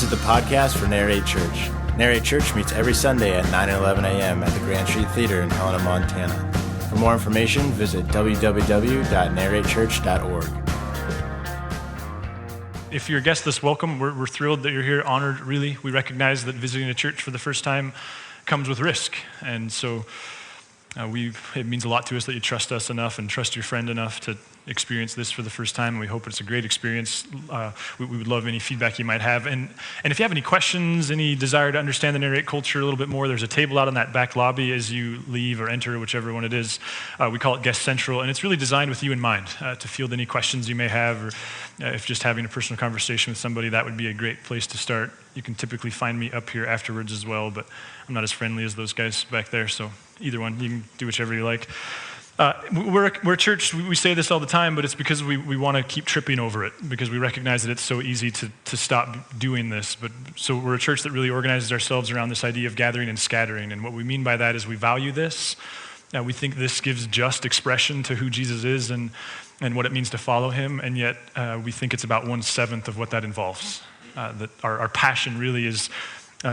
is the podcast for Narrate Church. Narrate Church meets every Sunday at 9 and 11 a.m. at the Grand Street Theater in Helena, Montana. For more information, visit www.narratechurch.org. If you're a guest, this welcome. We're thrilled that you're here, honored, really. We recognize that visiting a church for the first time comes with risk. And so it means a lot to us that you trust us enough and trust your friend enough to experience this for the first time. And we hope it's a great experience. We would love any feedback you might have. And if you have any questions, any desire to understand the Narrate culture a little bit more, there's a table out in that back lobby as you leave or enter, whichever one it is. We call it Guest Central. And it's really designed with you in mind to field any questions you may have, or if just having a personal conversation with somebody, that would be a great place to start. You can typically find me up here afterwards as well, but I'm not as friendly as those guys back there, so either one, you can do whichever you like. We're a church, we say this all the time, but it's because we want to keep tripping over it, because we recognize that it's so easy to stop doing this. So we're a church that really organizes ourselves around this idea of gathering and scattering, and what we mean by that is we value this. We think this gives just expression to who Jesus is and what it means to follow him, and yet we think it's about 1/7 of what that involves. That our passion really is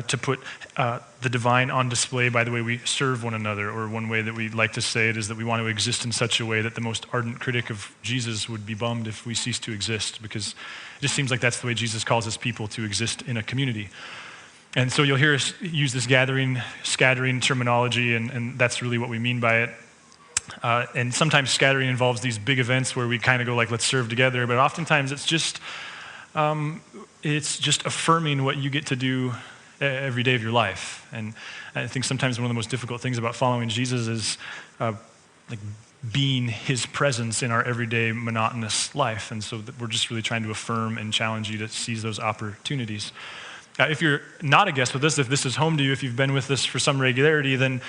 to put the divine on display by the way we serve one another, or one way that we like to say it is that we want to exist in such a way that the most ardent critic of Jesus would be bummed if we cease to exist, because it just seems like that's the way Jesus calls his people to exist in a community. And so you'll hear us use this gathering, scattering terminology, and that's really what we mean by it. And sometimes scattering involves these big events where we kind of go like, let's serve together, but oftentimes it's just affirming what you get to do every day of your life. And I think sometimes one of the most difficult things about following Jesus is like being his presence in our everyday monotonous life. And so we're just really trying to affirm and challenge you to seize those opportunities. If you're not a guest with us, if this is home to you, if you've been with us for some regularity, then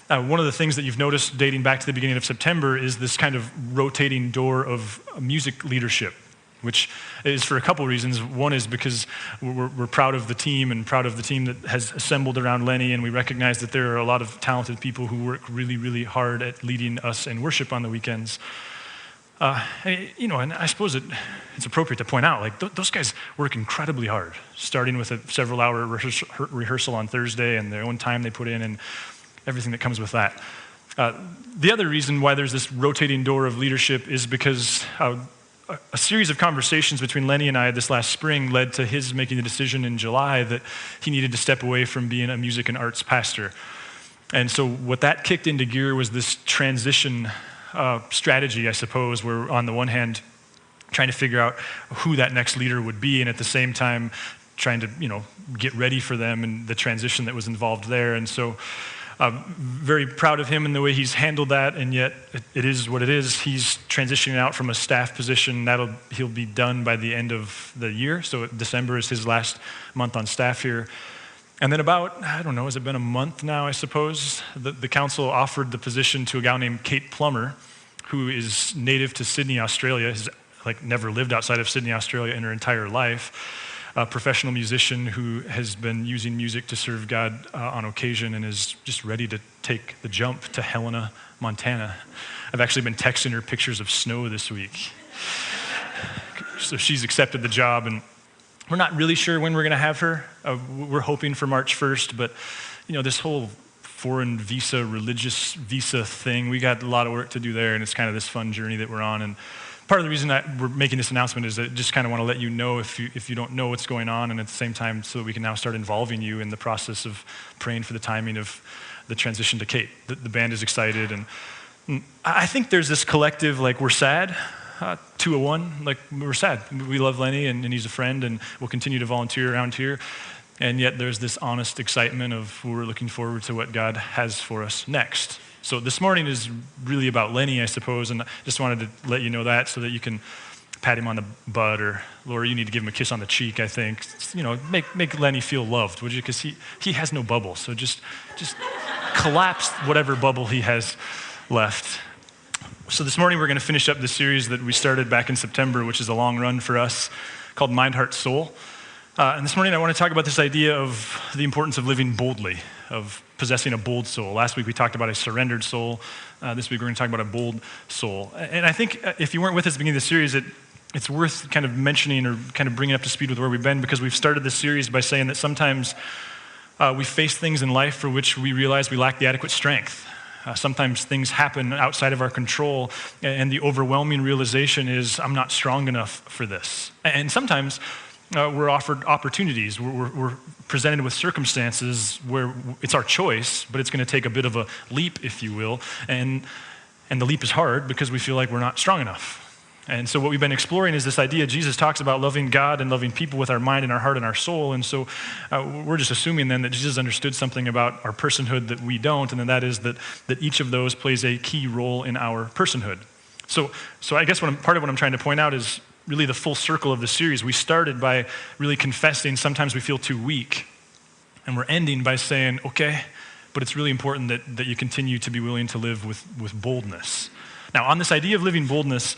one of the things that you've noticed dating back to the beginning of September is this kind of rotating door of music leadership, which is for a couple reasons. One is because we're proud of the team and proud of the team that has assembled around Lenny, and we recognize that there are a lot of talented people who work really, really hard at leading us in worship on the weekends. And I suppose it's appropriate to point out, like, those guys work incredibly hard, starting with a several-hour rehearsal on Thursday and their own time they put in and everything that comes with that. The other reason why there's this rotating door of leadership is because a series of conversations between Lenny and I this last spring led to his making the decision in July that he needed to step away from being a music and arts pastor. And so what that kicked into gear was this transition strategy, I suppose, where on the one hand, trying to figure out who that next leader would be, and at the same time, trying to, get ready for them and the transition that was involved there. And so very proud of him and the way he's handled that, and yet it is what it is. He's transitioning out from a staff position. He'll be done by the end of the year, so December is his last month on staff here. And then about, has it been a month now, I suppose, the council offered the position to a gal named Kate Plummer, who is native to Sydney, Australia, has never lived outside of Sydney, Australia in her entire life. A professional musician who has been using music to serve God on occasion and is just ready to take the jump to Helena, Montana. I've actually been texting her pictures of snow this week. So she's accepted the job, and we're not really sure when we're going to have her. We're hoping for March 1st, but this whole foreign visa, religious visa thing, we got a lot of work to do there, and it's kind of this fun journey that we're on. And part of the reason that we're making this announcement is that I just kind of want to let you know if you don't know what's going on, and at the same time so that we can now start involving you in the process of praying for the timing of the transition to Kate. The band is excited, and I think there's this collective, we're sad, 201, we're sad. We love Lenny, and he's a friend, and we'll continue to volunteer around here, and yet there's this honest excitement of we're looking forward to what God has for us next. So this morning is really about Lenny, I suppose, and I just wanted to let you know that so that you can pat him on the butt, or Laura, you need to give him a kiss on the cheek, I think. Make Lenny feel loved, would you? Because he has no bubble, so just collapse whatever bubble he has left. So this morning we're going to finish up the series that we started back in September, which is a long run for us, called Mind, Heart, Soul. And this morning I want to talk about this idea of the importance of living boldly, of possessing a bold soul. Last week we talked about a surrendered soul. This week we're going to talk about a bold soul. And I think if you weren't with us at the beginning of the series, it's worth kind of mentioning or kind of bringing up to speed with where we've been, because we've started this series by saying that sometimes we face things in life for which we realize we lack the adequate strength. Sometimes things happen outside of our control, and the overwhelming realization is, I'm not strong enough for this. And sometimes we're offered opportunities. We're presented with circumstances where it's our choice, but it's going to take a bit of a leap, if you will. And the leap is hard because we feel like we're not strong enough. And so what we've been exploring is this idea. Jesus talks about loving God and loving people with our mind and our heart and our soul. And so we're just assuming then that Jesus understood something about our personhood that we don't, and then that is that each of those plays a key role in our personhood. So I guess part of what I'm trying to point out is really the full circle of the series. We started by really confessing sometimes we feel too weak, and we're ending by saying, okay, but it's really important that you continue to be willing to live with boldness. Now, on this idea of living boldness,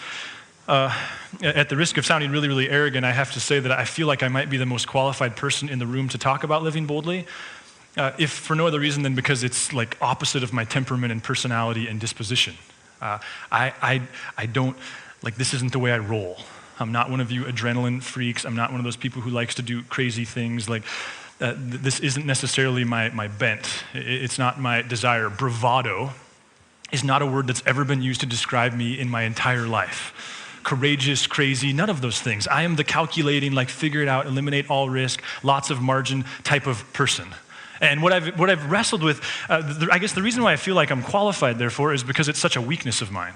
at the risk of sounding really, really arrogant, I have to say that I feel like I might be the most qualified person in the room to talk about living boldly, if for no other reason than because it's like opposite of my temperament and personality and disposition. I don't, like, this isn't the way I roll. I'm not one of you adrenaline freaks. I'm not one of those people who likes to do crazy things. Like, this isn't necessarily my bent. It's not my desire. Bravado is not a word that's ever been used to describe me in my entire life. Courageous, crazy, none of those things. I am the calculating, like, figure it out, eliminate all risk, lots of margin type of person. And what I've wrestled with, I guess the reason why I feel like I'm qualified, therefore, is because it's such a weakness of mine.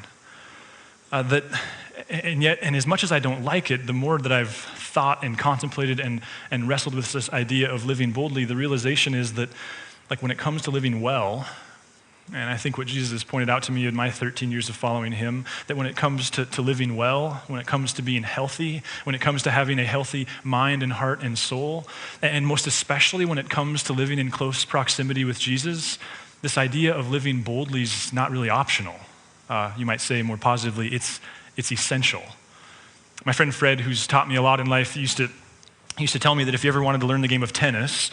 And as much as I don't like it, the more that I've thought and contemplated and wrestled with this idea of living boldly, the realization is that, like, when it comes to living well, and I think what Jesus has pointed out to me in my 13 years of following him, that when it comes to living well, when it comes to being healthy, when it comes to having a healthy mind and heart and soul, and most especially when it comes to living in close proximity with Jesus, this idea of living boldly is not really optional. You might say more positively, it's essential. My friend Fred, who's taught me a lot in life, used to tell me that if you ever wanted to learn the game of tennis,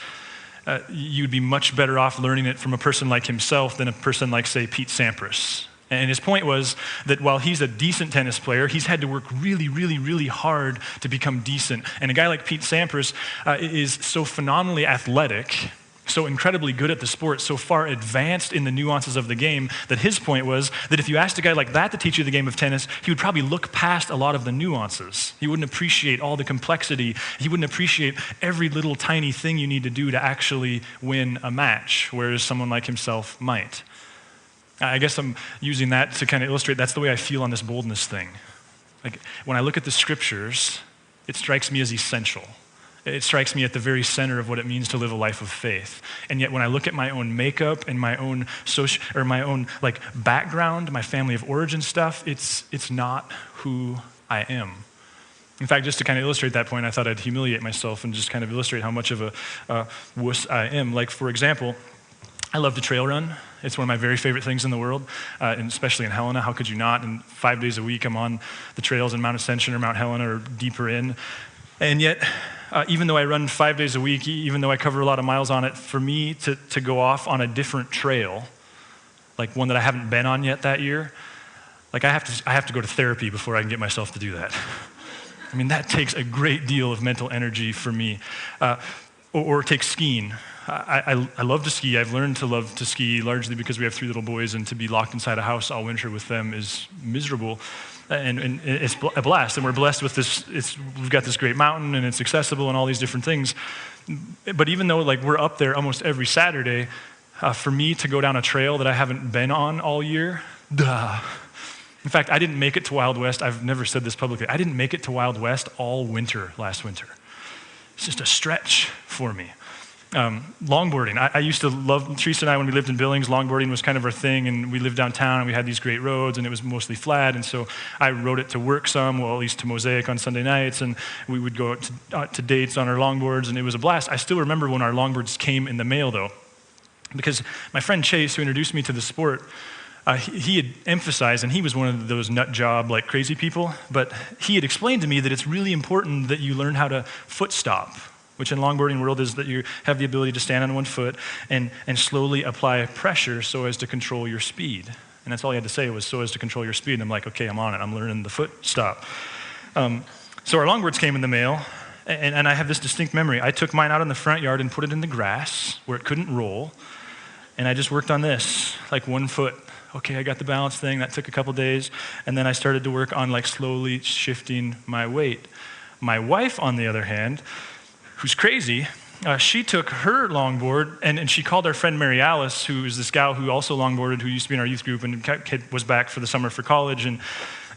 you'd be much better off learning it from a person like himself than a person like, say, Pete Sampras. And his point was that while he's a decent tennis player, he's had to work really, really, really hard to become decent. And a guy like Pete Sampras is so phenomenally athletic, so incredibly good at the sport, so far advanced in the nuances of the game, that his point was that if you asked a guy like that to teach you the game of tennis, he would probably look past a lot of the nuances. He wouldn't appreciate all the complexity. He wouldn't appreciate every little tiny thing you need to do to actually win a match, whereas someone like himself might. I guess I'm using that to kind of illustrate that's the way I feel on this boldness thing. Like, when I look at the scriptures, it strikes me as essential. It strikes me at the very center of what it means to live a life of faith. And yet when I look at my own makeup and my own like background, my family of origin stuff, it's not who I am. In fact, just to kind of illustrate that point, I thought I'd humiliate myself and just kind of illustrate how much of a wuss I am. Like, for example, I love to trail run. It's one of my very favorite things in the world, and especially in Helena. How could you not? And 5 days a week, I'm on the trails in Mount Ascension or Mount Helena or deeper in. And yet, even though I run 5 days a week, even though I cover a lot of miles on it, for me to go off on a different trail, like one that I haven't been on yet that year, like I have to go to therapy before I can get myself to do that. I mean, that takes a great deal of mental energy for me. Or take skiing. I love to ski. I've learned to love to ski largely because we have 3 little boys, and to be locked inside a house all winter with them is miserable. And it's a blast, and we're blessed with this. We've got this great mountain, and it's accessible, and all these different things. But even though, like, we're up there almost every Saturday, for me to go down a trail that I haven't been on all year, duh. In fact, I didn't make it to Wild West. I've never said this publicly. I didn't make it to Wild West all winter last winter. It's just a stretch for me. Longboarding. I used to love, Teresa and I, when we lived in Billings, longboarding was kind of our thing, and we lived downtown, and we had these great roads, and it was mostly flat, and so I rode it to work some, well, at least to Mosaic on Sunday nights, and we would go to dates on our longboards, and it was a blast. I still remember when our longboards came in the mail, though, because my friend Chase, who introduced me to the sport, he had emphasized, and he was one of those nut job, like, crazy people, but he had explained to me that it's really important that you learn how to foot stop, which in longboarding world is that you have the ability to stand on one foot and slowly apply pressure so as to control your speed. And that's all he had to say was so as to control your speed. And I'm like, okay, I'm on it. I'm learning the foot stop. So our longboards came in the mail, and I have this distinct memory. I took mine out in the front yard and put it in the grass where it couldn't roll, and I just worked on this, like 1 foot. Okay, I got the balance thing. That took a couple days, and then I started to work on like slowly shifting my weight. My wife, on the other hand, who's crazy, she took her longboard, and she called our friend Mary Alice, who is this gal who also longboarded, who used to be in our youth group, and was back for the summer for college, and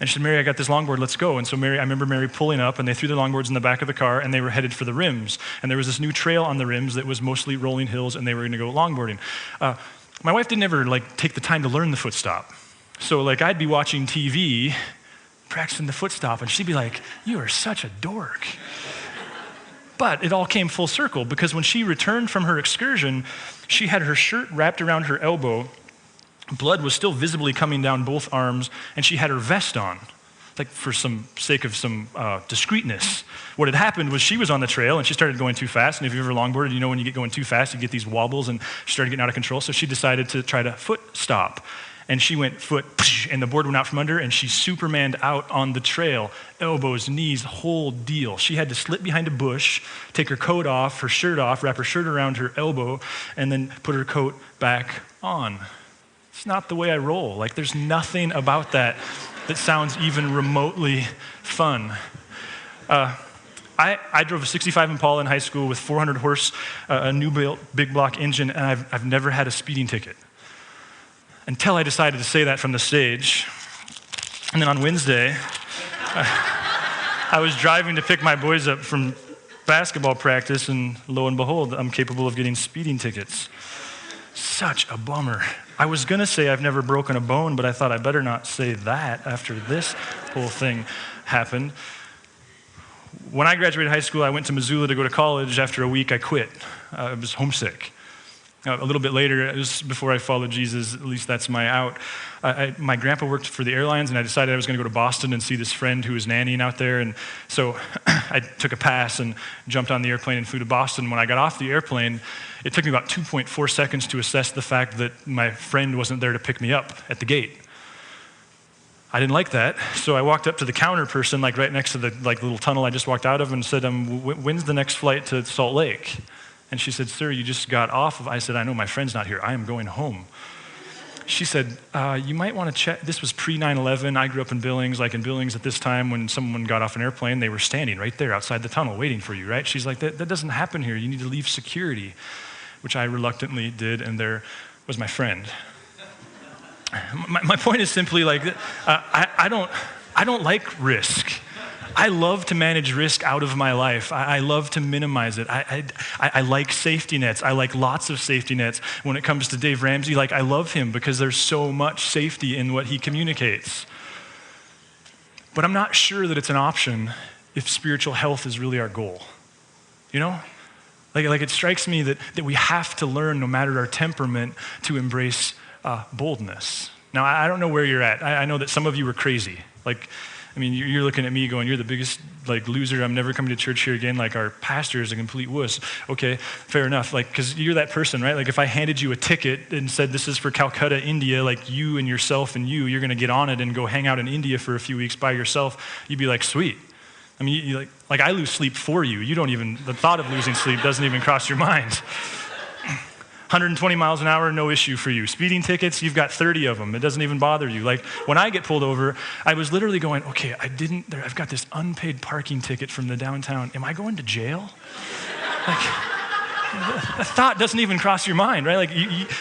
she said, Mary, I got this longboard, let's go. And so I remember Mary pulling up, and they threw the longboards in the back of the car, and they were headed for the rims. And there was this new trail on the rims that was mostly rolling hills, and they were gonna go longboarding. My wife didn't ever take the time to learn the foot stop. So I'd be watching TV, practicing the foot stop, and she'd be like, you are such a dork. But it all came full circle, because when she returned from her excursion, she had her shirt wrapped around her elbow. Blood was still visibly coming down both arms, and she had her vest on, for some sake of some discreetness. What had happened was she was on the trail, and she started going too fast, and if you've ever longboarded, you know when you get going too fast, you get these wobbles, and she started getting out of control, so she decided to try to foot stop. And she went foot, and the board went out from under, and she Supermaned out on the trail. Elbows, knees, whole deal. She had to slip behind a bush, take her coat off, her shirt off, wrap her shirt around her elbow, and then put her coat back on. It's not the way I roll. There's nothing about that sounds even remotely fun. I drove a 65 Impala in high school with 400 horse, a new built big block engine, and I've never had a speeding ticket. Until I decided to say that from the stage. And then on Wednesday, I was driving to pick my boys up from basketball practice, and lo and behold, I'm capable of getting speeding tickets. Such a bummer. I was gonna say I've never broken a bone, but I thought I better not say that after this whole thing happened. When I graduated high school, I went to Missoula to go to college. After a week, I quit. I was homesick. A little bit later, it was before I followed Jesus, at least that's my out. My grandpa worked for the airlines, and I decided I was going to go to Boston and see this friend who was nannying out there. And so I took a pass and jumped on the airplane and flew to Boston. When I got off the airplane, it took me about 2.4 seconds to assess the fact that my friend wasn't there to pick me up at the gate. I didn't like that, so I walked up to the counter person, right next to the little tunnel I just walked out of, and said, when's the next flight to Salt Lake? And she said, sir, you just got off of, I said, I know my friend's not here. I am going home. She said, you might want to check. This was pre-9/11. I grew up in Billings. In Billings at this time, when someone got off an airplane, they were standing right there outside the tunnel waiting for you, right? She's like, that doesn't happen here. You need to leave security, which I reluctantly did, and there was my friend. My point is simply I don't like risk. I love to manage risk out of my life. I love to minimize it. I like safety nets. I like lots of safety nets. When it comes to Dave Ramsey, I love him because there's so much safety in what he communicates. But I'm not sure that it's an option if spiritual health is really our goal. You know? It strikes me that we have to learn, no matter our temperament, to embrace boldness. Now, I don't know where you're at. I know that some of you are crazy. You're looking at me going, you're the biggest loser. I'm never coming to church here again. Our pastor is a complete wuss. Okay, fair enough. Because you're that person, right? If I handed you a ticket and said, this is for Calcutta, India, you and yourself and you're going to get on it and go hang out in India for a few weeks by yourself, you'd be like, sweet. I lose sleep for you. You don't even, the thought of losing sleep doesn't even cross your mind. 120 miles an hour, no issue for you. Speeding tickets, you've got 30 of them. It doesn't even bother you. When I get pulled over, I was literally going, okay, I've got this unpaid parking ticket from the downtown. Am I going to jail? The thought doesn't even cross your mind, right?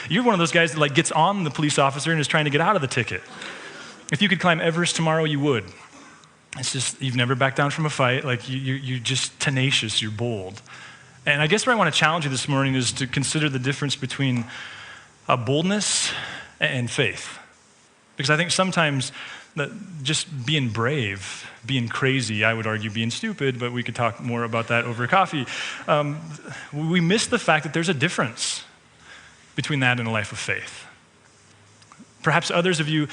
You're one of those guys that gets on the police officer and is trying to get out of the ticket. If you could climb Everest tomorrow, you would. It's just, you've never backed down from a fight. You're just tenacious, you're bold. And I guess where I want to challenge you this morning is to consider the difference between boldness and faith. Because I think sometimes just being brave, being crazy, I would argue being stupid, but we could talk more about that over coffee. We miss the fact that there's a difference between that and a life of faith. Perhaps others of you,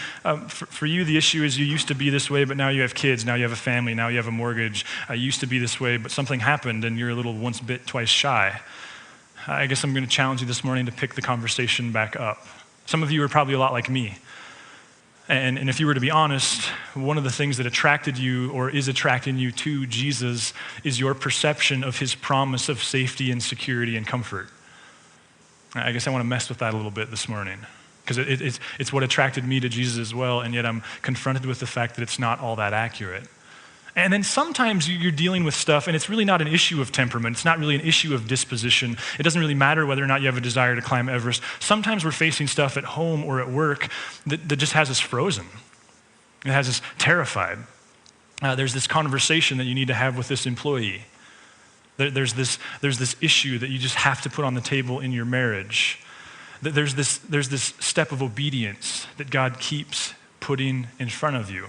for you, the issue is you used to be this way, but now you have kids, now you have a family, now you have a mortgage. You used to be this way, but something happened and you're a little once bit, twice shy. I guess I'm going to challenge you this morning to pick the conversation back up. Some of you are probably a lot like me. And if you were to be honest, one of the things that attracted you or is attracting you to Jesus is your perception of his promise of safety and security and comfort. I guess I want to mess with that a little bit this morning, because it's what attracted me to Jesus as well, and yet I'm confronted with the fact that it's not all that accurate. And then sometimes you're dealing with stuff, and it's really not an issue of temperament. It's not really an issue of disposition. It doesn't really matter whether or not you have a desire to climb Everest. Sometimes we're facing stuff at home or at work that just has us frozen. It has us terrified. There's this conversation that you need to have with this employee. There's this issue that you just have to put on the table in your marriage. There's this step of obedience that God keeps putting in front of you.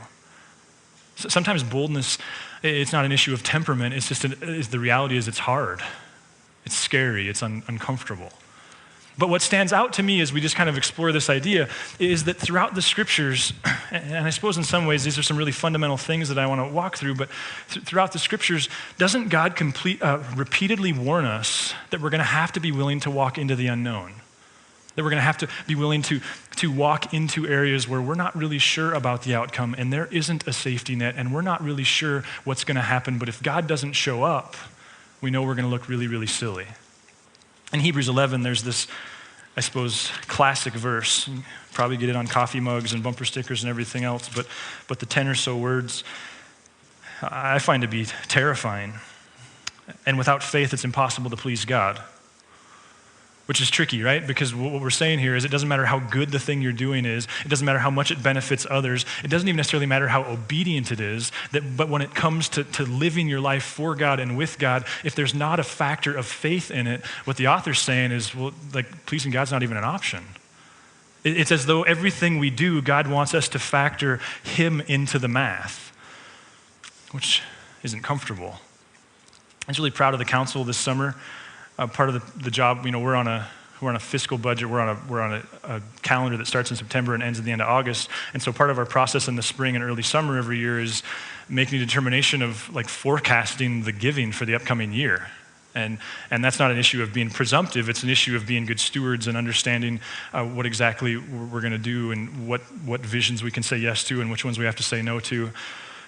Sometimes boldness, it's not an issue of temperament. It's just the reality is it's hard. It's scary. It's uncomfortable. But what stands out to me as we just kind of explore this idea is that throughout the scriptures, and I suppose in some ways these are some really fundamental things that I want to walk through, but throughout the scriptures, doesn't God repeatedly warn us that we're going to have to be willing to walk into the unknown? That we're going to have to be willing to walk into areas where we're not really sure about the outcome, and there isn't a safety net, and we're not really sure what's going to happen, but if God doesn't show up, we know we're going to look really, really silly. In Hebrews 11, there's this, I suppose, classic verse. You probably get it on coffee mugs and bumper stickers and everything else, but the 10 or so words I find to be terrifying. And without faith, it's impossible to please God. Which is tricky, right? Because what we're saying here is it doesn't matter how good the thing you're doing is. It doesn't matter how much it benefits others. It doesn't even necessarily matter how obedient it is. But when it comes to living your life for God and with God, if there's not a factor of faith in it, what the author's saying is, well, like pleasing God's not even an option. It's as though everything we do, God wants us to factor him into the math, which isn't comfortable. I was really proud of the council this summer. Part of the job, we're on a fiscal budget. We're on a calendar that starts in September and ends at the end of August. And so part of our process in the spring and early summer every year is making a determination of like forecasting the giving for the upcoming year. And that's not an issue of being presumptive. It's an issue of being good stewards and understanding what exactly we're going to do and what visions we can say yes to and which ones we have to say no to.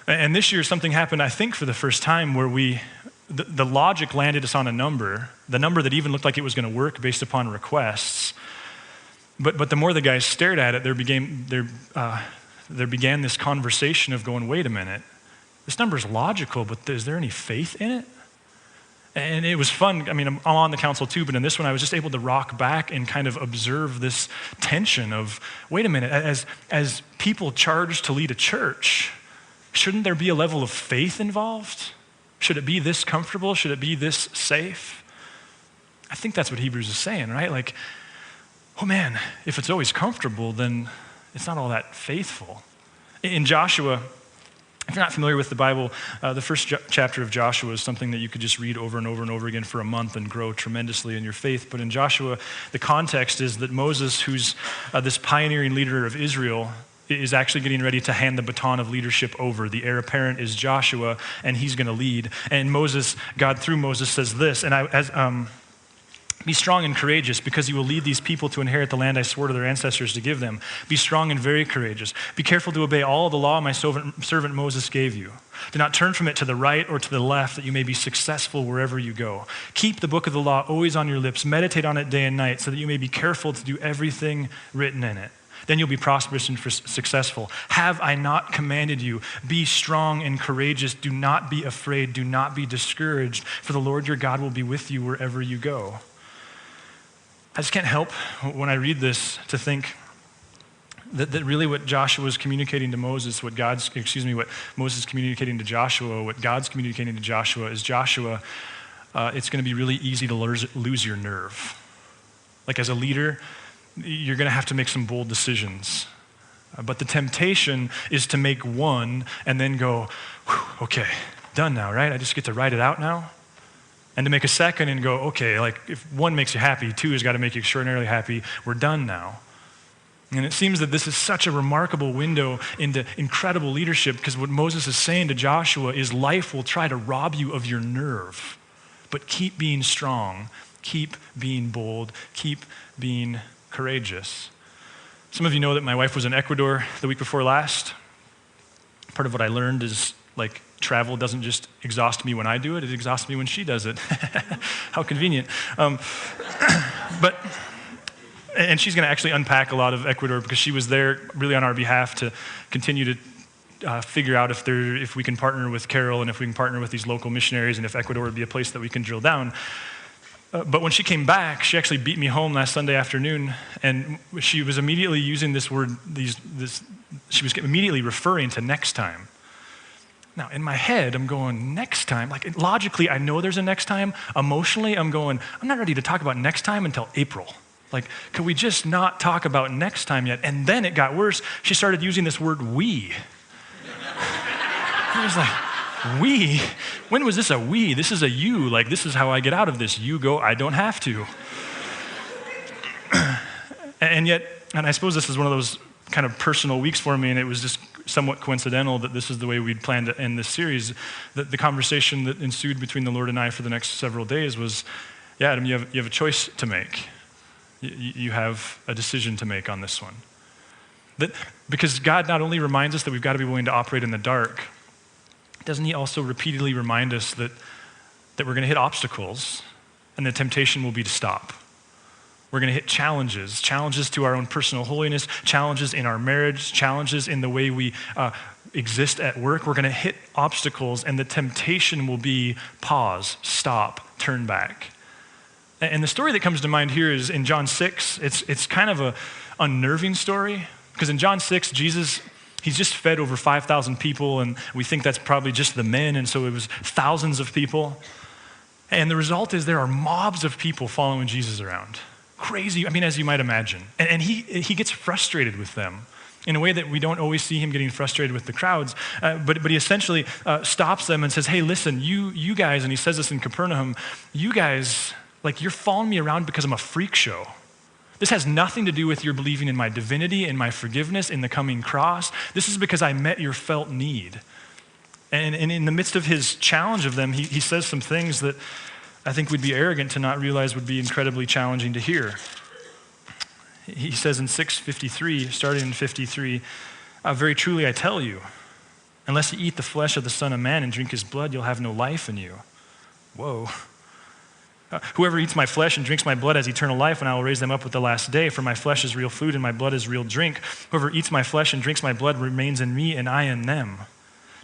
And this year something happened, I think, for the first time where the logic landed us on a number, the number that even looked like it was going to work based upon requests. But the more the guys stared at it, there began this conversation of going, wait a minute, this number's logical, but is there any faith in it? And it was fun. I mean, I'm on the council too, but in this one I was just able to rock back and kind of observe this tension of, wait a minute, as people charged to lead a church, shouldn't there be a level of faith involved? Should it be this comfortable? Should it be this safe? I think that's what Hebrews is saying, right? Like, oh man, if it's always comfortable, then it's not all that faithful. In Joshua, if you're not familiar with the Bible, the first chapter of Joshua is something that you could just read over and over and over again for a month and grow tremendously in your faith. But in Joshua, the context is that Moses, who's this pioneering leader of Israel, is actually getting ready to hand the baton of leadership over. The heir apparent is Joshua, and he's going to lead. And God through Moses says this, be strong and courageous, because you will lead these people to inherit the land I swore to their ancestors to give them. Be strong and very courageous. Be careful to obey all the law my servant Moses gave you. Do not turn from it to the right or to the left, that you may be successful wherever you go. Keep the book of the law always on your lips. Meditate on it day and night, so that you may be careful to do everything written in it. Then you'll be prosperous and successful. Have I not commanded you? Be strong and courageous. Do not be afraid. Do not be discouraged, for the Lord your God will be with you wherever you go. I just can't help when I read this to think that really what Joshua was communicating to Moses, what Moses is communicating to Joshua, what God's communicating to Joshua is, Joshua, it's going to be really easy to lose your nerve. Like as a leader, you're going to have to make some bold decisions. But the temptation is to make one and then go, okay, done now, right? I just get to write it out now. And to make a second and go, okay, like if one makes you happy, two has got to make you extraordinarily happy. We're done now. And it seems that this is such a remarkable window into incredible leadership, because what Moses is saying to Joshua is life will try to rob you of your nerve, but keep being strong, keep being bold, keep being courageous. Some of you know that my wife was in Ecuador the week before last. Part of what I learned is like travel doesn't just exhaust me when I do it, it exhausts me when she does it. How convenient. And she's gonna actually unpack a lot of Ecuador because she was there really on our behalf to continue to figure out if we can partner with Carol and if we can partner with these local missionaries and if Ecuador would be a place that we can drill down. But when she came back, she actually beat me home last Sunday afternoon, and she was immediately using this word, she was immediately referring to next time. Now, in my head, I'm going, next time? Like, logically, I know there's a next time. Emotionally, I'm going, I'm not ready to talk about next time until April. Like, could we just not talk about next time yet? And then it got worse. She started using this word we. I was like, we? When was this a we? This is a you. Like, this is how I get out of this. You go, I don't have to. And I suppose this is one of those kind of personal weeks for me, and it was just somewhat coincidental that this is the way we'd planned to end this series. The conversation that ensued between the Lord and I for the next several days was, yeah, Adam, you have a choice to make. You have a decision to make on this one. Because God not only reminds us that we've got to be willing to operate in the dark, doesn't he also repeatedly remind us that we're going to hit obstacles and the temptation will be to stop? We're going to hit challenges to our own personal holiness, challenges in our marriage, challenges in the way we exist at work. We're going to hit obstacles, and the temptation will be pause, stop, turn back. And the story that comes to mind here is in John 6. It's kind of a unnerving story, because in John 6, Jesus, he's just fed over 5,000 people, and we think that's probably just the men, and so it was thousands of people. And the result is there are mobs of people following Jesus around. Crazy, I mean, as you might imagine. And he gets frustrated with them in a way that we don't always see him getting frustrated with the crowds. But he essentially stops them and says, hey, listen, you guys, and he says this in Capernaum, you guys, like, you're following me around because I'm a freak show. This has nothing to do with your believing in my divinity, in my forgiveness, in the coming cross. This is because I met your felt need. And in the midst of his challenge of them, he says some things that I think we'd be arrogant to not realize would be incredibly challenging to hear. He says in 6:53, starting in 53, very truly I tell you, unless you eat the flesh of the Son of Man and drink his blood, you'll have no life in you. Whoa. Whoever eats my flesh and drinks my blood has eternal life, and I will raise them up with the last day, for my flesh is real food and my blood is real drink. Whoever eats my flesh and drinks my blood remains in me and I in them.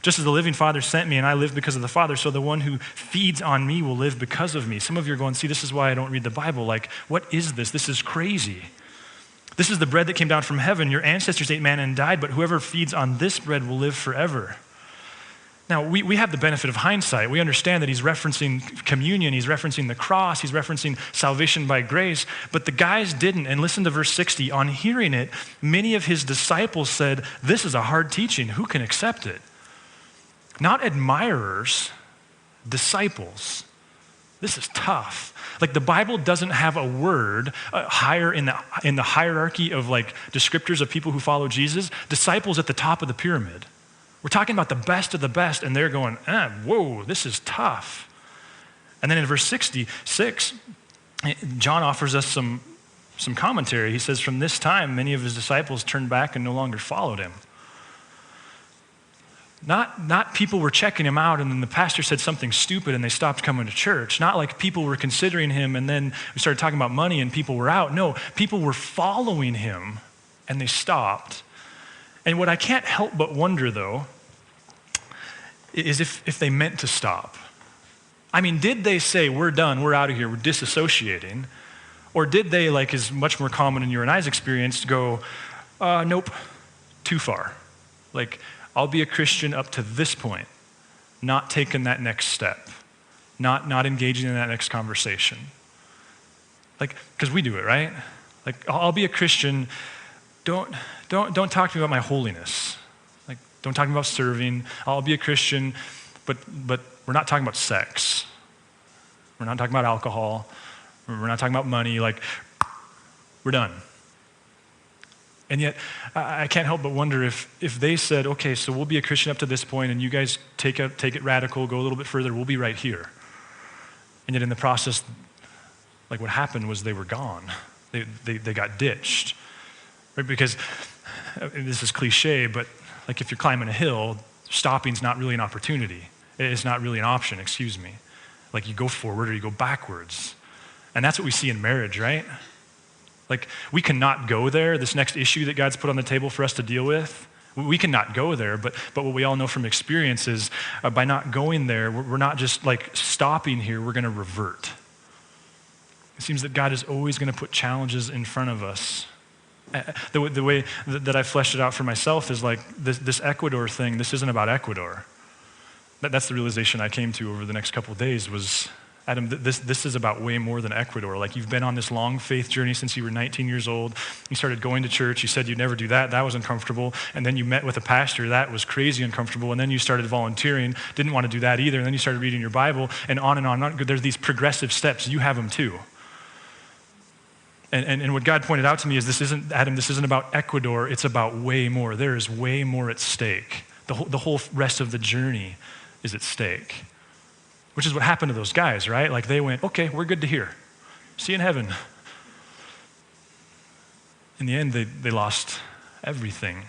Just as the living Father sent me and I live because of the Father, so the one who feeds on me will live because of me. Some of you are going, see, this is why I don't read the Bible. Like, what is this? This is crazy. This is the bread that came down from heaven. Your ancestors ate manna and died, but whoever feeds on this bread will live forever. Now, we have the benefit of hindsight. We understand that he's referencing communion, he's referencing the cross, he's referencing salvation by grace, but the guys didn't. And listen to verse 60. On hearing it, many of his disciples said, this is a hard teaching. Who can accept it? Not admirers, disciples. This is tough. Like, the Bible doesn't have a word higher in the hierarchy of like descriptors of people who follow Jesus. Disciples at the top of the pyramid. We're talking about the best of the best, and they're going, whoa, this is tough. And then in verse 66, John offers us some commentary. He says, from this time, many of his disciples turned back and no longer followed him. Not people were checking him out and then the pastor said something stupid and they stopped coming to church. Not like people were considering him and then we started talking about money and people were out. No, people were following him and they stopped. And what I can't help but wonder, though, is if they meant to stop. I mean, did they say, we're done, we're out of here, we're disassociating? Or did they, like is much more common in your and I's experience, go, nope, too far. Like, I'll be a Christian up to this point, not taking that next step, not engaging in that next conversation. Like, because we do it, right? Like, I'll be a Christian, don't talk to me about my holiness. Like, don't talk to me about serving. I'll be a Christian, but we're not talking about sex. We're not talking about alcohol. We're not talking about money. Like, we're done. And yet, I can't help but wonder if they said, okay, so we'll be a Christian up to this point, and you guys take it radical, go a little bit further, we'll be right here. And yet in the process, like what happened was they were gone. They got ditched. right? Because this is cliche, but like if you're climbing a hill, stopping's not really an opportunity. It's not really an option, excuse me. Like you go forward or you go backwards. And that's what we see in marriage, right? Like we cannot go there, this next issue that God's put on the table for us to deal with, we cannot go there, but what we all know from experience is by not going there, we're not just like stopping here, we're going to revert. It seems that God is always going to put challenges in front of us. The way that I fleshed it out for myself is like this Ecuador thing, this isn't about Ecuador. That's the realization I came to over the next couple of days was, Adam, this is about way more than Ecuador. Like you've been on this long faith journey since you were 19 years old. You started going to church. You said you'd never do that. That was uncomfortable. And then you met with a pastor. That was crazy uncomfortable. And then you started volunteering. Didn't want to do that either. And then you started reading your Bible and on and on. There's these progressive steps. You have them too. And what God pointed out to me is this isn't about Ecuador. It's about way more. There is way more at stake. The whole rest of the journey is at stake. Which is what happened to those guys, right? Like they went, okay, we're good to here. See you in heaven. In the end, they lost everything.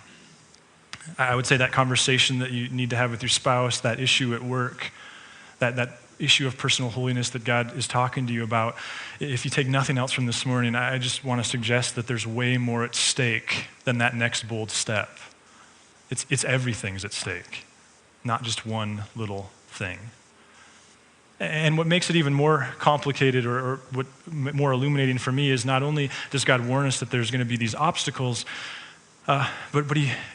I would say that conversation that you need to have with your spouse, that issue at work, that issue of personal holiness that God is talking to you about, if you take nothing else from this morning, I just want to suggest that there's way more at stake than that next bold step. It's everything's at stake, not just one little thing. And what makes it even more complicated or what more illuminating for me is not only does God warn us that there's going to be these obstacles, but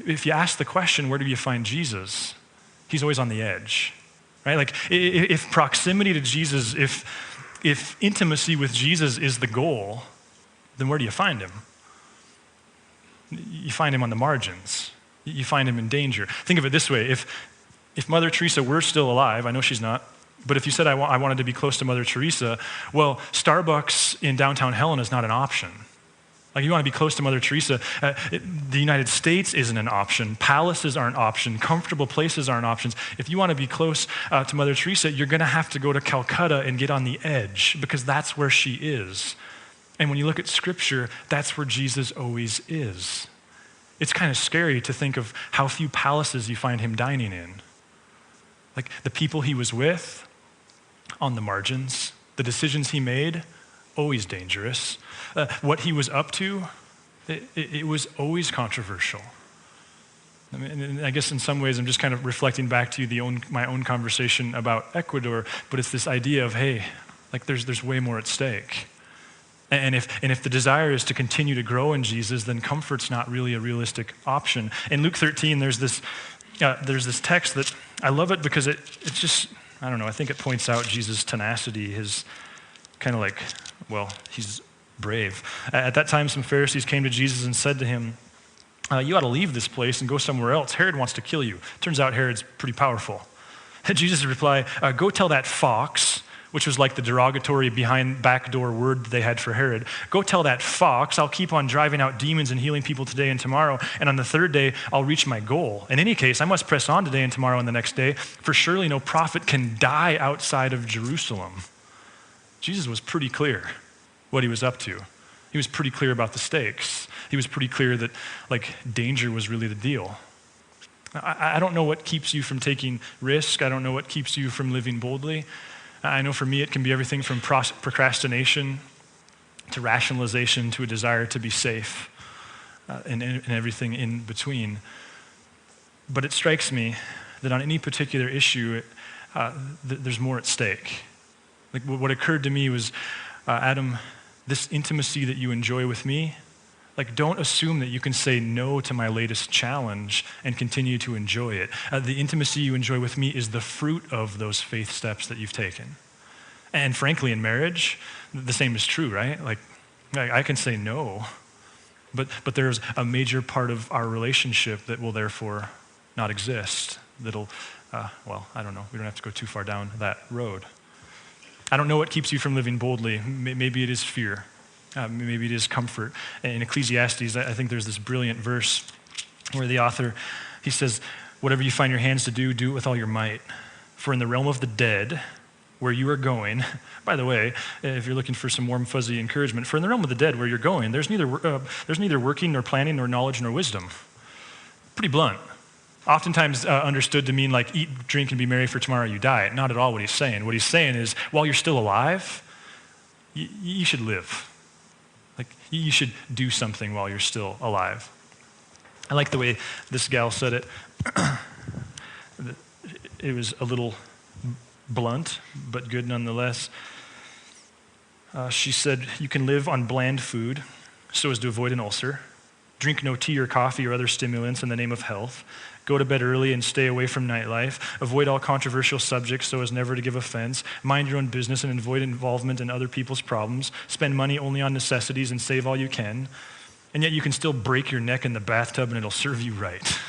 if you ask the question, where do you find Jesus? He's always on the edge, right? Like if proximity to Jesus, if intimacy with Jesus is the goal, then where do you find him? You find him on the margins. You find him in danger. Think of it this way. If Mother Teresa were still alive, I know she's not, but if you said I wanted to be close to Mother Teresa, well, Starbucks in downtown Helena is not an option. Like you want to be close to Mother Teresa, the United States isn't an option. Palaces aren't an option. Comfortable places aren't options. If you want to be close to Mother Teresa, you're going to have to go to Calcutta and get on the edge because that's where she is. And when you look at Scripture, that's where Jesus always is. It's kind of scary to think of how few palaces you find him dining in. Like the people he was with, on the margins. The decisions he made, always dangerous. What he was up to, it was always controversial. I mean, I guess in some ways I'm just kind of reflecting back to my own conversation about Ecuador, but it's this idea of, hey, like there's way more at stake. And if the desire is to continue to grow in Jesus, then comfort's not really a realistic option. In Luke 13, there's this text that I love it because it's just, I don't know, I think it points out Jesus' tenacity, his kind of like, well, he's brave. At that time, some Pharisees came to Jesus and said to him, you ought to leave this place and go somewhere else. Herod wants to kill you. Turns out Herod's pretty powerful. Jesus replied, go tell that fox, which was like the derogatory backdoor word they had for Herod. Go tell that fox, I'll keep on driving out demons and healing people today and tomorrow, and on the third day, I'll reach my goal. In any case, I must press on today and tomorrow and the next day, for surely no prophet can die outside of Jerusalem. Jesus was pretty clear what he was up to. He was pretty clear about the stakes. He was pretty clear that like danger was really the deal. I don't know what keeps you from taking risk. I don't know what keeps you from living boldly. I know for me it can be everything from procrastination to rationalization to a desire to be safe and everything in between. But it strikes me that on any particular issue, there's more at stake. Like what occurred to me was, Adam, this intimacy that you enjoy with me, like don't assume that you can say no to my latest challenge and continue to enjoy it. The intimacy you enjoy with me is the fruit of those faith steps that you've taken. And frankly, in marriage, the same is true, right? Like I can say no, but there's a major part of our relationship that will therefore not exist. That'll, well, I don't know. We don't have to go too far down that road. I don't know what keeps you from living boldly. Maybe it is fear. Maybe it is comfort. In Ecclesiastes, I think there's this brilliant verse where the author, he says, whatever you find your hands to do, do it with all your might. For in the realm of the dead, where you are going. By the way, if you're looking for some warm, fuzzy encouragement, for in the realm of the dead where you're going, there's neither working nor planning nor knowledge nor wisdom. Pretty blunt. Oftentimes understood to mean like eat, drink, and be merry for tomorrow you die. Not at all what he's saying. What he's saying is while you're still alive, you should live. Like you should do something while you're still alive. I like the way this gal said it. It was a little blunt, but good nonetheless. She said, you can live on bland food so as to avoid an ulcer. Drink no tea or coffee or other stimulants in the name of health. Go to bed early and stay away from nightlife. Avoid all controversial subjects so as never to give offense. Mind your own business and avoid involvement in other people's problems. Spend money only on necessities and save all you can. And yet you can still break your neck in the bathtub and it'll serve you right.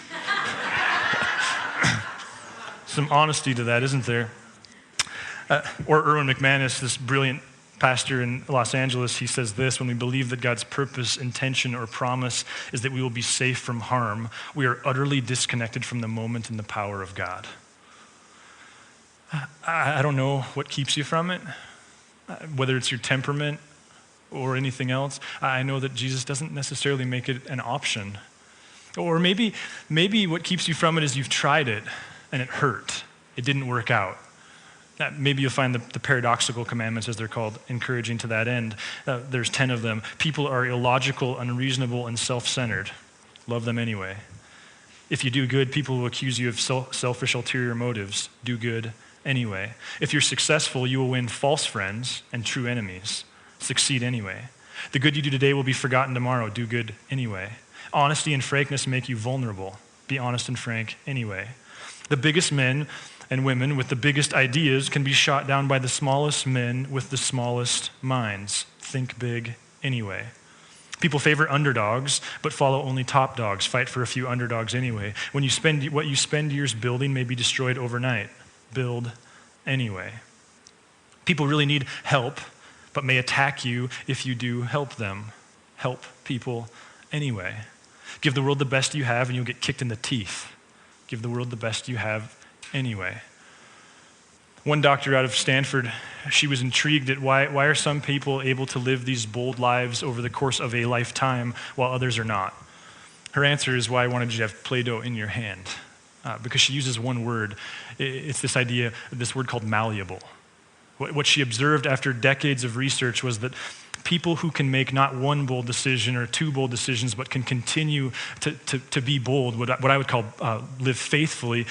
Some honesty to that, isn't there? Or Erwin McManus, this brilliant pastor in Los Angeles, he says this: when we believe that God's purpose, intention, or promise is that we will be safe from harm, we are utterly disconnected from the moment and the power of God. I don't know what keeps you from it, whether it's your temperament or anything else. I know that Jesus doesn't necessarily make it an option. Or maybe what keeps you from it is you've tried it and it hurt. It didn't work out. Maybe you'll find the paradoxical commandments, as they're called, encouraging to that end. There's 10 of them. People are illogical, unreasonable, and self-centered. Love them anyway. If you do good, people will accuse you of selfish, ulterior motives. Do good anyway. If you're successful, you will win false friends and true enemies. Succeed anyway. The good you do today will be forgotten tomorrow. Do good anyway. Honesty and frankness make you vulnerable. Be honest and frank anyway. The biggest men and women with the biggest ideas can be shot down by the smallest men with the smallest minds. Think big anyway. People favor underdogs, but follow only top dogs. Fight for a few underdogs anyway. What you spend years building may be destroyed overnight. Build anyway. People really need help, but may attack you if you do help them. Help people anyway. Give the world the best you have and you'll get kicked in the teeth. Give the world the best you have anyway. One doctor out of Stanford, she was intrigued at why are some people able to live these bold lives over the course of a lifetime while others are not. Her answer is why I wanted you to have Playdough in your hand. Because she uses one word. It's this idea, this word called malleable. What she observed after decades of research was that people who can make not one bold decision or two bold decisions, but can continue to be bold, what I would call live faithfully,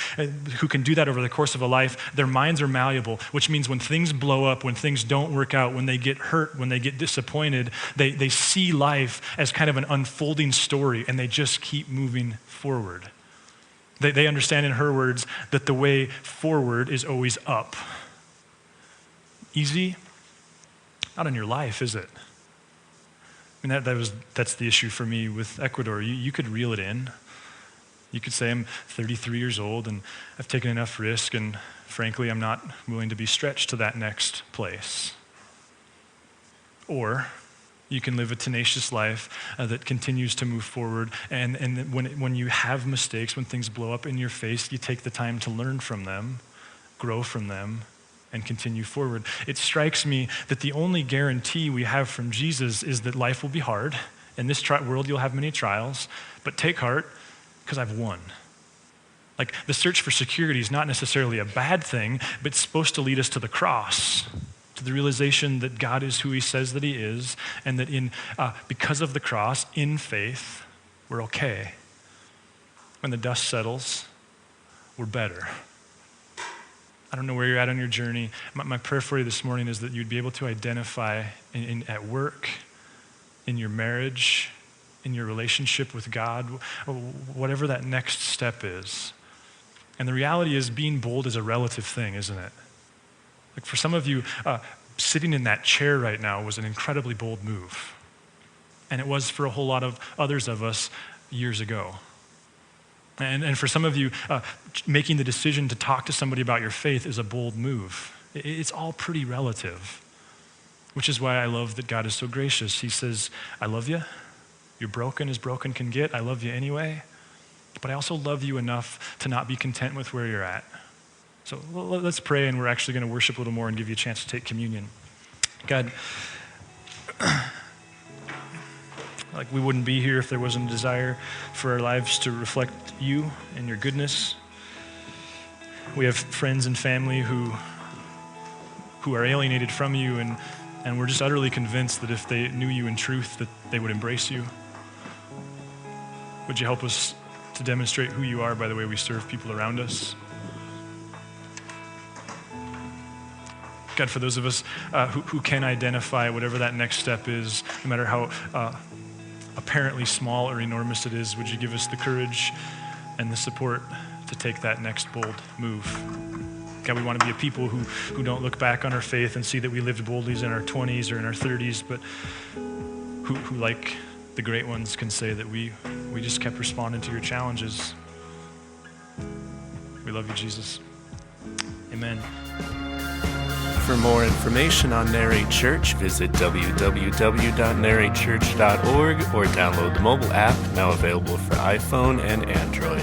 who can do that over the course of a life, their minds are malleable, which means when things blow up, when things don't work out, when they get hurt, when they get disappointed, they see life as kind of an unfolding story and they just keep moving forward. They understand, in her words, that the way forward is always up. Easy? Not in your life, is it? I mean, that's the issue for me with Ecuador. You could reel it in. You could say I'm 33 years old and I've taken enough risk and frankly, I'm not willing to be stretched to that next place. Or you can live a tenacious life that continues to move forward, and when you have mistakes, when things blow up in your face, you take the time to learn from them, grow from them, and continue forward. It strikes me that the only guarantee we have from Jesus is that life will be hard. In this world, you'll have many trials, but take heart, because I've won. Like, the search for security is not necessarily a bad thing, but it's supposed to lead us to the cross, to the realization that God is who he says that he is, and that because of the cross, in faith, we're okay. When the dust settles, we're better. I don't know where you're at on your journey. My prayer for you this morning is that you'd be able to identify at work, in your marriage, in your relationship with God, whatever that next step is. And the reality is being bold is a relative thing, isn't it? Like for some of you, sitting in that chair right now was an incredibly bold move. And it was for a whole lot of others of us years ago. And for some of you, making the decision to talk to somebody about your faith is a bold move. It's all pretty relative, which is why I love that God is so gracious. He says, I love you. You're broken as broken can get. I love you anyway. But I also love you enough to not be content with where you're at. So let's pray, and we're actually going to worship a little more and give you a chance to take communion. God, like we wouldn't be here if there wasn't a desire for our lives to reflect you and your goodness. We have friends and family who are alienated from you, and we're just utterly convinced that if they knew you in truth, that they would embrace you. Would you help us to demonstrate who you are by the way we serve people around us? God, for those of us who can identify whatever that next step is, no matter how apparently small or enormous it is, would you give us the courage and the support to take that next bold move? God, we want to be a people who don't look back on our faith and see that we lived boldly in our 20s or in our 30s, but who like the great ones, can say that we just kept responding to your challenges. We love you, Jesus. Amen. For more information on Narrate Church, visit www.narratechurch.org or download the mobile app, now available for iPhone and Android.